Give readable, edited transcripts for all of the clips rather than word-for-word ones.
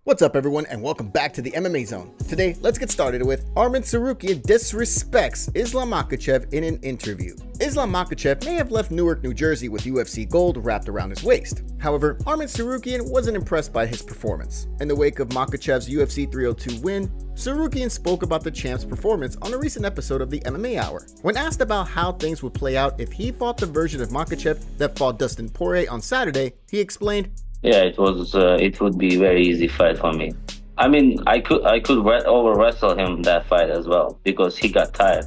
What's up, everyone, and welcome back to the MMA Zone. Today, let's get started with Arman Tsarukyan disrespects Islam Makhachev in an interview. Islam Makhachev may have left Newark, New Jersey with UFC gold wrapped around his waist. However, Arman Tsarukyan wasn't impressed by his performance. In the wake of Makhachev's UFC 302 win, Tsarukyan spoke about the champ's performance on a recent episode of the MMA Hour. When asked about how things would play out if he fought the version of Makhachev that fought Dustin Poirier on Saturday, he explained, "Yeah, it would be a very easy fight for me. I mean, I could over wrestle him that fight as well because he got tired.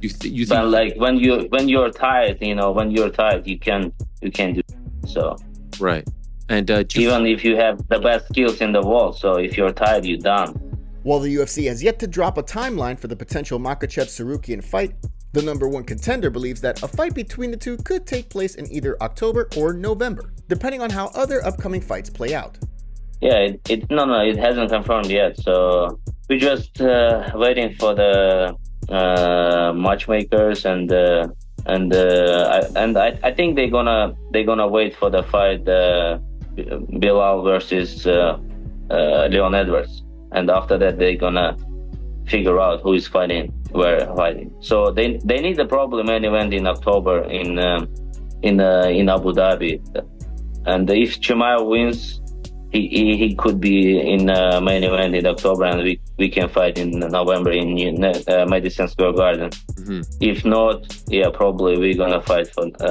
You think? But like when you're tired, you can do so. Right. And even if you have the best skills in the world, so if you're tired, you're done." While the UFC has yet to drop a timeline for the potential Makhachev-Tsarukyan fight, the number one contender believes that a fight between the two could take place in either October or November, depending on how other upcoming fights play out. Yeah, it hasn't confirmed yet. So we're just waiting for the matchmakers and I think they're gonna wait for the fight Bilal versus Leon Edwards, and after that they're gonna figure out who is fighting. So they need a probably main event in October in Abu Dhabi, and if Jamahal wins, he could be in main event in October, and we can fight in November in Madison Square Garden. Mm-hmm. If not, yeah, probably we're gonna fight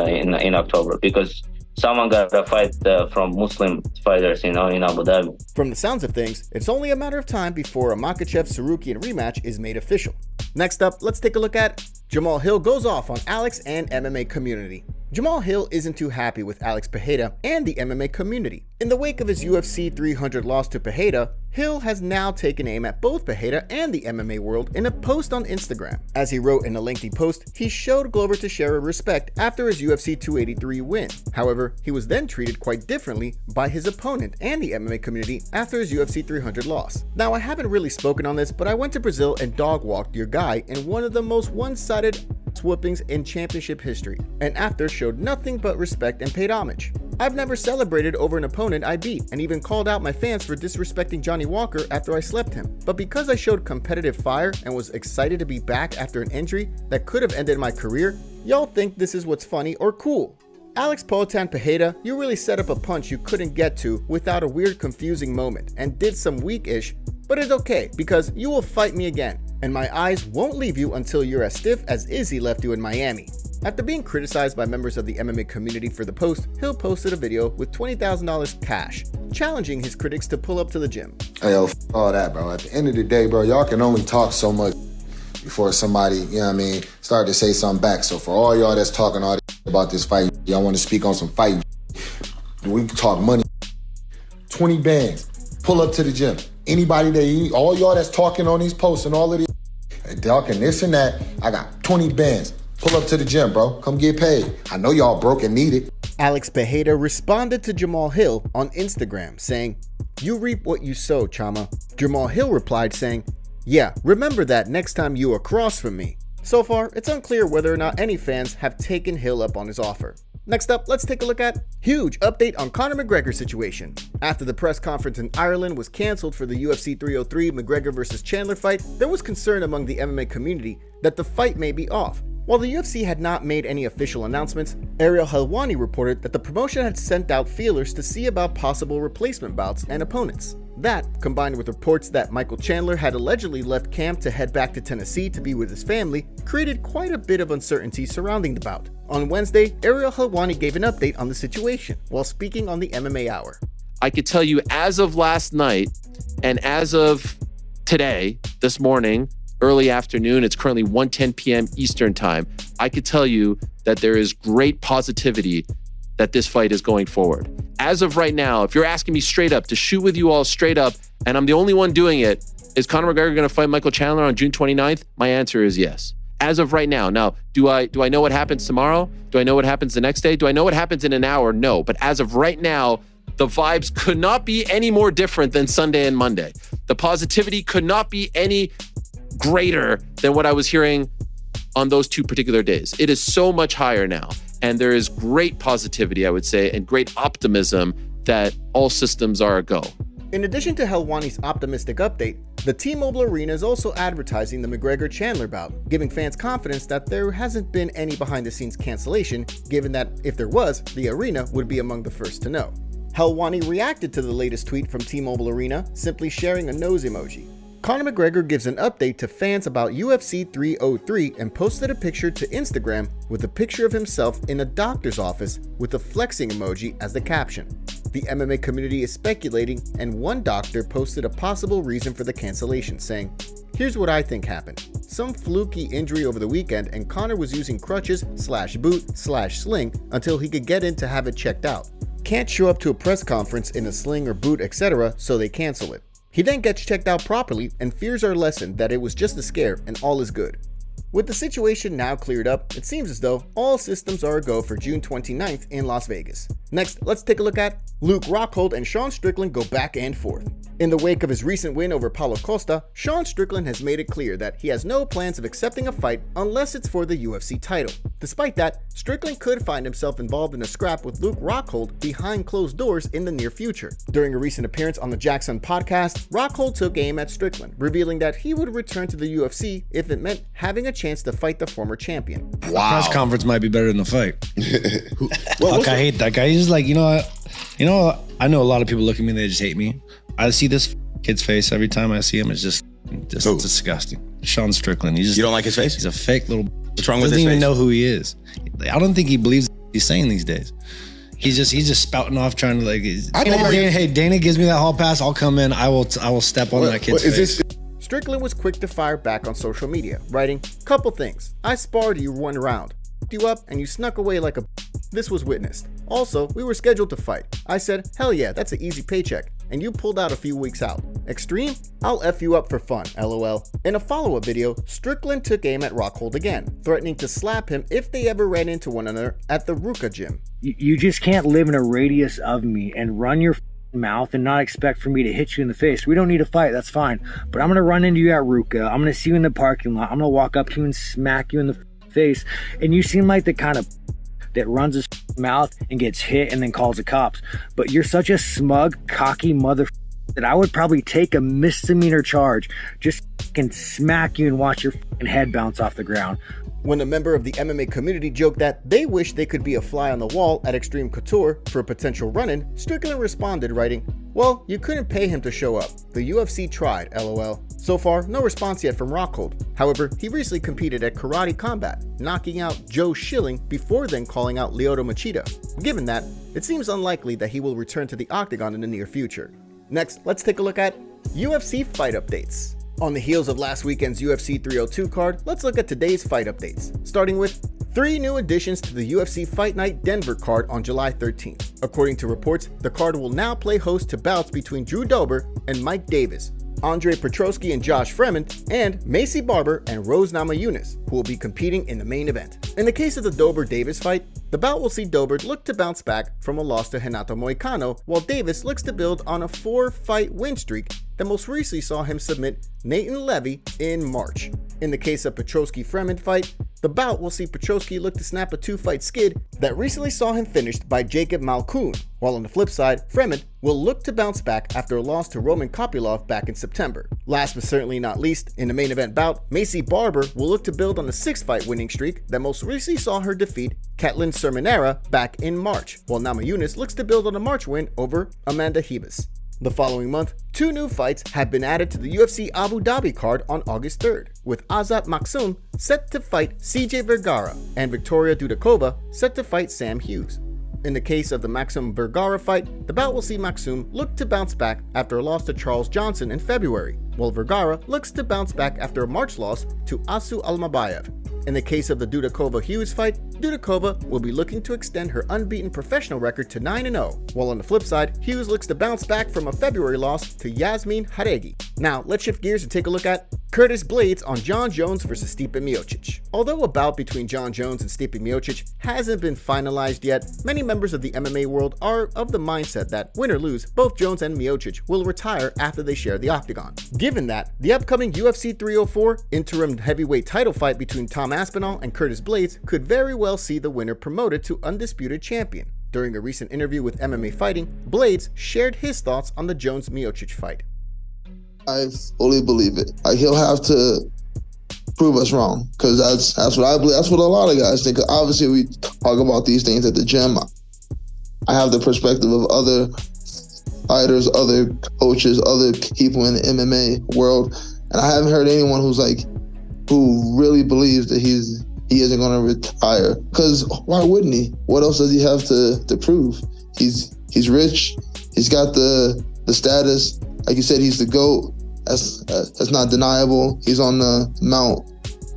in October because someone got a fight from Muslim fighters, in Abu Dhabi. From the sounds of things, it's only a matter of time before a Makhachev-Tsarukyan rematch is made official. Next up, let's take a look at Jamahal Hill goes off on Alex and MMA community. Jamahal Hill isn't too happy with Alex Pereira and the MMA community. In the wake of his UFC 300 loss to Pereira, Hill has now taken aim at both Pereira and the MMA world in a post on Instagram. As he wrote in a lengthy post, he showed Glover Teixeira respect after his UFC 283 win. However, he was then treated quite differently by his opponent and the MMA community after his UFC 300 loss. Now, I haven't really spoken on this, but I went to Brazil and dog walked your guy in one of the most one-sided whoopings in championship history, and after showed nothing but respect and paid homage. I've never celebrated over an opponent I beat, and even called out my fans for disrespecting Johnny Walker after I slept him. But because I showed competitive fire and was excited to be back after an injury that could have ended my career, y'all think this is what's funny or cool. Alex Poatan Pereira, you really set up a punch you couldn't get to without a weird confusing moment, and did some weak-ish, but it's okay because you will fight me again, and my eyes won't leave you until you're as stiff as Izzy left you in Miami. After being criticized by members of the MMA community for the post, Hill posted a video with $20,000 cash, challenging his critics to pull up to the gym. Hey, yo, all that, bro. At the end of the day, bro, y'all can only talk so much before somebody, start to say something back. So for all y'all that's talking all this about this fight, y'all want to speak on some fight, we can talk money. 20 bands, pull up to the gym. Anybody all y'all that's talking on these posts and all of these, talking this and that, I got 20 bands. Pull up to the gym, bro. Come get paid. I know y'all broke and need it. Alex Pereira responded to Jamahal Hill on Instagram saying, "You reap what you sow, Chama." Jamahal Hill replied saying, "Yeah, remember that next time you across from me." So far, it's unclear whether or not any fans have taken Hill up on his offer. Next up, let's take a look at huge update on Conor McGregor situation. After the press conference in Ireland was cancelled for the UFC 303 McGregor vs. Chandler fight, there was concern among the MMA community that the fight may be off. While the UFC had not made any official announcements, Ariel Helwani reported that the promotion had sent out feelers to see about possible replacement bouts and opponents. That, combined with reports that Michael Chandler had allegedly left camp to head back to Tennessee to be with his family, created quite a bit of uncertainty surrounding the bout. On Wednesday, Ariel Helwani gave an update on the situation while speaking on the MMA Hour. I could tell you as of last night and as of today, this morning, early afternoon, it's currently 1:10 p.m. Eastern time, I could tell you that there is great positivity that this fight is going forward. As of right now, if you're asking me straight up, to shoot with you all straight up, and I'm the only one doing it, is Conor McGregor going to fight Michael Chandler on June 29th? My answer is yes. As of right now. Now, do I know what happens tomorrow? Do I know what happens the next day? Do I know what happens in an hour? No. But as of right now, the vibes could not be any more different than Sunday and Monday. The positivity could not be any greater than what I was hearing on those two particular days. It is so much higher now. And there is great positivity, I would say, and great optimism that all systems are a go. In addition to Helwani's optimistic update, the T-Mobile Arena is also advertising the McGregor-Chandler bout, giving fans confidence that there hasn't been any behind-the-scenes cancellation, given that if there was, the arena would be among the first to know. Helwani reacted to the latest tweet from T-Mobile Arena, simply sharing a nose emoji. Conor McGregor gives an update to fans about UFC 303 and posted a picture to Instagram with a picture of himself in a doctor's office with a flexing emoji as the caption. The MMA community is speculating, and one doctor posted a possible reason for the cancellation, saying, "Here's what I think happened. Some fluky injury over the weekend and Conor was using crutches / boot / sling until he could get in to have it checked out. Can't show up to a press conference in a sling or boot, etc., so they cancel it. He then gets checked out properly and fears are lessened that it was just a scare and all is good." With the situation now cleared up, it seems as though all systems are a go for June 29th in Las Vegas. Next, let's take a look at Luke Rockhold and Sean Strickland go back and forth. In the wake of his recent win over Paulo Costa, Sean Strickland has made it clear that he has no plans of accepting a fight unless it's for the UFC title. Despite that, Strickland could find himself involved in a scrap with Luke Rockhold behind closed doors in the near future. During a recent appearance on the Jackson podcast, Rockhold took aim at Strickland, revealing that he would return to the UFC if it meant having a chance to fight the former champion. Wow. Press conference might be better than the fight. Fuck, I hate that guy. He's just like, you know, I know a lot of people look at me and they just hate me. I see this kid's face every time I see him. It's just disgusting. Sean Strickland. You don't like his face? He's a fake little. What's wrong with his face? Doesn't even know who he is. I don't think he believes what he's saying these days. He's just spouting off, trying to like. Hey, Dana gives me that hall pass. I'll come in. I will step on that kid's face. Strickland was quick to fire back on social media, writing, "Couple things. I sparred you one round, you up, and you snuck away like a. This was witnessed. Also, we were scheduled to fight. I said, hell yeah, that's an easy paycheck. And you pulled out a few weeks out. Extreme? I'll F you up for fun, lol." In a follow-up video, Strickland took aim at Rockhold again, threatening to slap him if they ever ran into one another at the Ruka gym. You just can't live in a radius of me and run your mouth and not expect for me to hit you in the face. We don't need to fight, that's fine. But I'm going to run into you at Ruka. I'm going to see you in the parking lot. I'm going to walk up to you and smack you in the face. And you seem like the kind of that runs his mouth and gets hit and then calls the cops. But you're such a smug, cocky mother that I would probably take a misdemeanor charge, just fucking smack you and watch your head bounce off the ground. When a member of the MMA community joked that they wish they could be a fly on the wall at Extreme Couture for a potential run-in, Strickland responded, writing, "Well, you couldn't pay him to show up. The UFC tried, lol." So far, no response yet from Rockhold. However, he recently competed at Karate Combat, knocking out Joe Schilling before then calling out Lyoto Machida. Given that, it seems unlikely that he will return to the octagon in the near future. Next, let's take a look at UFC fight updates. On the heels of last weekend's UFC 302 card, let's look at today's fight updates, starting with 3 new additions to the UFC Fight Night Denver card on July 13th. According to reports, the card will now play host to bouts between Drew Dober and Mike Davis, Andre Petroski and Josh Fremont, and Macy Barber and Rose Namajunas, who will be competing in the main event. In the case of the Dober-Davis fight, the bout will see Dober look to bounce back from a loss to Renato Moicano, while Davis looks to build on a 4-fight win streak that most recently saw him submit Nathan Levy in March. In the case of Petroski-Fremont fight, the bout will see Petroski look to snap a 2-fight skid that recently saw him finished by Jacob Malkoun, while on the flip side, Fremont will look to bounce back after a loss to Roman Kopylov back in September. Last but certainly not least, in the main event bout, Macy Barber will look to build on the 6-fight winning streak that most recently saw her defeat Ketlin Sermonera back in March, while Namajunas looks to build on a March win over Amanda Ribas. The following month, 2 new fights have been added to the UFC Abu Dhabi card on August 3rd, with Azat Maksum set to fight CJ Vergara and Victoria Dudakova set to fight Sam Hughes. In the case of the Maksum-Vergara fight, the bout will see Maksum look to bounce back after a loss to Charles Johnson in February, while Vergara looks to bounce back after a March loss to Asu Almabayev. In the case of the Dudakova-Hughes fight, Dudakova will be looking to extend her unbeaten professional record to 9-0, while on the flip side, Hughes looks to bounce back from a February loss to Yasmin Haregi. Now, let's shift gears and take a look at Curtis Blaydes on Jon Jones vs Stipe Miocic. Although a bout between Jon Jones and Stipe Miocic hasn't been finalized yet, many members of the MMA world are of the mindset that, win or lose, both Jones and Miocic will retire after they share the octagon. Given that, the upcoming UFC 304 interim heavyweight title fight between Tom Aspinall and Curtis Blaydes could very well see the winner promoted to undisputed champion. During a recent interview with MMA Fighting, Blaydes shared his thoughts on the Jones-Miocic fight. I fully believe it. He'll have to prove us wrong, because that's what I believe. That's what a lot of guys think. Obviously, we talk about these things at the gym. I have the perspective of other fighters, other coaches, other people in the MMA world, and I haven't heard anyone who really believes that he isn't going to retire. Because why wouldn't he? What else does he have to prove? He's rich. He's got the status. Like you said, he's the GOAT. That's not deniable. He's on the Mount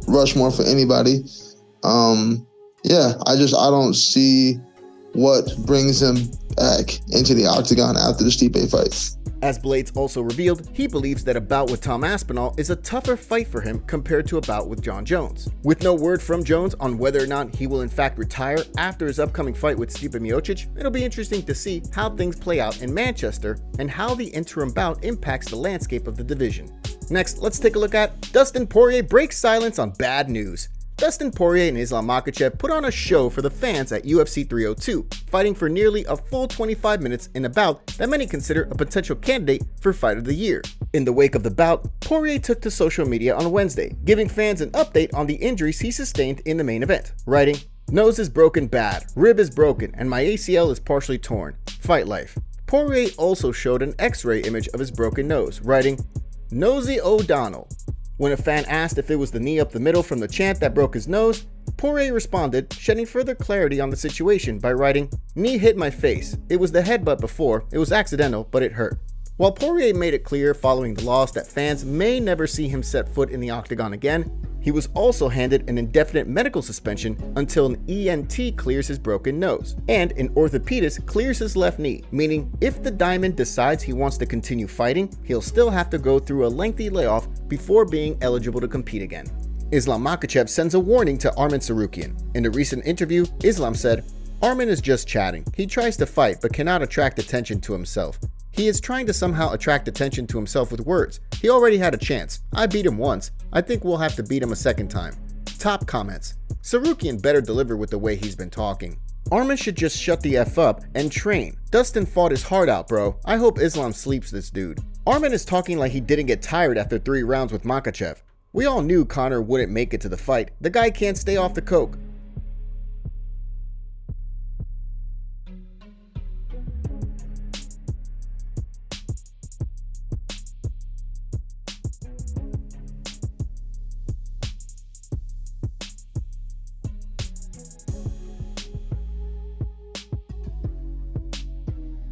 Rushmore for anybody. I don't see what brings him back into the octagon after the Stipe fight. As Blaydes also revealed, he believes that a bout with Tom Aspinall is a tougher fight for him compared to a bout with Jon Jones. With no word from Jones on whether or not he will in fact retire after his upcoming fight with Stipe Miocic, it'll be interesting to see how things play out in Manchester and how the interim bout impacts the landscape of the division. Next, let's take a look at Dustin Poirier breaks silence on bad news. Dustin Poirier and Islam Makhachev put on a show for the fans at UFC 302, fighting for nearly a full 25 minutes in a bout that many consider a potential candidate for Fight of the Year. In the wake of the bout, Poirier took to social media on Wednesday, giving fans an update on the injuries he sustained in the main event, writing, "Nose is broken bad, rib is broken, and my ACL is partially torn. Fight life." Poirier also showed an X-ray image of his broken nose, writing, "Nosy O'Donnell." When a fan asked if it was the knee up the middle from the chant that broke his nose, Poirier responded, shedding further clarity on the situation by writing, "Knee hit my face. It was the headbutt before. It was accidental, but it hurt." While Poirier made it clear following the loss that fans may never see him set foot in the octagon again, he was also handed an indefinite medical suspension until an ENT clears his broken nose, and an orthopedist clears his left knee, meaning if the Diamond decides he wants to continue fighting, he'll still have to go through a lengthy layoff before being eligible to compete again. Islam Makhachev sends a warning to Arman Tsarukyan. In a recent interview, Islam said, "Arman is just chatting. He tries to fight but cannot attract attention to himself. He is trying to somehow attract attention to himself with words. He already had a chance. I beat him once. I think we'll have to beat him a second time." Top comments. Tsarukyan better deliver with the way he's been talking. Arman should just shut the F up and train. Dustin fought his heart out, bro. I hope Islam sleeps this dude. Arman is talking like he didn't get tired after 3 rounds with Makhachev. We all knew Conor wouldn't make it to the fight. The guy can't stay off the coke.